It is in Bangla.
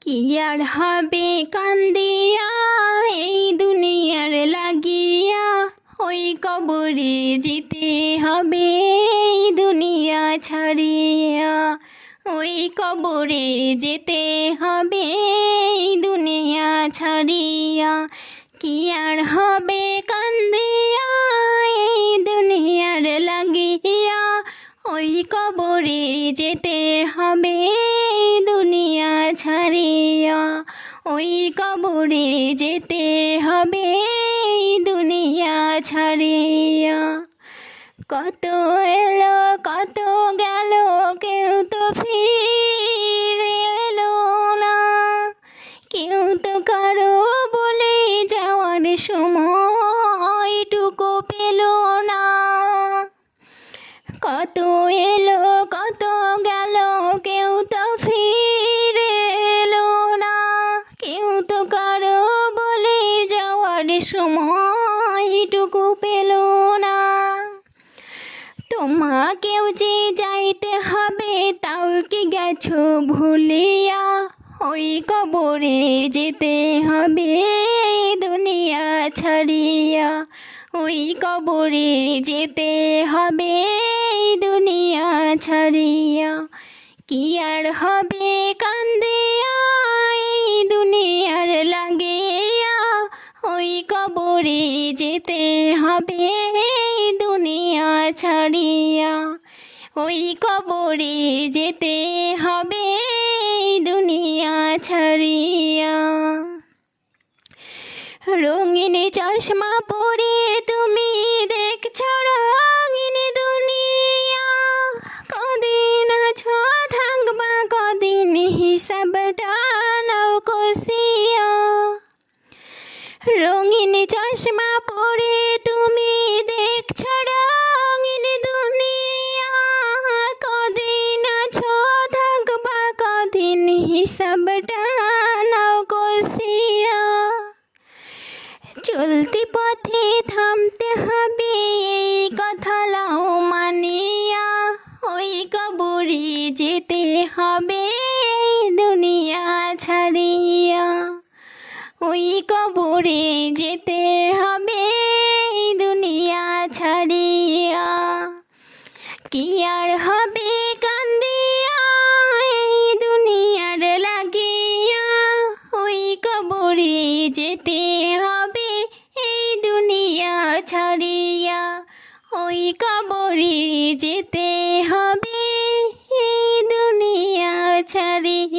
কি আর হবে কান্দিয়া এই দুনিয়ার লাগিয়া, ওই কবরে যেতে হবে এই দুনিয়া ছাড়িয়া, ওই কবরে যেতে হবে এই দুনিয়া ছাড়িয়া। কি আর হবে কান্দিয়া এই দুনিয়ার লাগিয়া, ওই কবরে যেতে হবে এই দুনিয়া ছাড়িয়া, ওই কবরে যেতে হবে এই দুনিয়া ছাড়িয়া। কত এলো কত গেল কেউ তো ফিরে এলো না, কেউ তো কারো বলে যাওয়ার সময়টুকু পেল না। কত এলো কত গেল কেউ তো ফিরে এলো না, কেউ তো কারো বলে যাওয়ার সময়টুকু পেল না। তোমাকেও যে যাইতে হবে তাও কি গেছো ভুলিয়া, ওই কবরে যেতে হবে এই দুনিয়া ছাড়িয়া, ওই কবরে যেতে হবে এই দুনিয়া ছাড়িয়া। কি আর হবে কান্দিয়া এই দুনিয়ার লাগিয়া, ওই কবরে যেতে হবে এই দুনিয়া ছাড়িয়া, ওই কবরে যেতে হবে এই দুনিয়া ছাড়িয়া। রঙিন চশমা পরে তুমি দেখছো রঙিন দুনিয়া, কদিন আছো থাকবা কদিন হিসাবটা নাও কষিয়া। রঙিন চশমা পরে তুমি দেখছো রঙিন দুনিয়া, কদিন আছো থাকবা কদিন হিসাবটা নাও কষিয়া। চলতি পথে থামতে হবে এই কথা লাও মানিয়া, ওই কবরে যেতে হবে এই দুনিয়া ছাড়িয়া, ওই কবরে যেতে হবে এই দুনিয়া ছাড়িয়া। কি আর হবে কান্দিয়া এই দুনিয়ার লাগিয়া, ওই কবরে যেতে হবে এই দুনিয়া ছাড়িয়া, ওই কবরে যেতে হবে এই দুনিয়া ছাড়িয়া।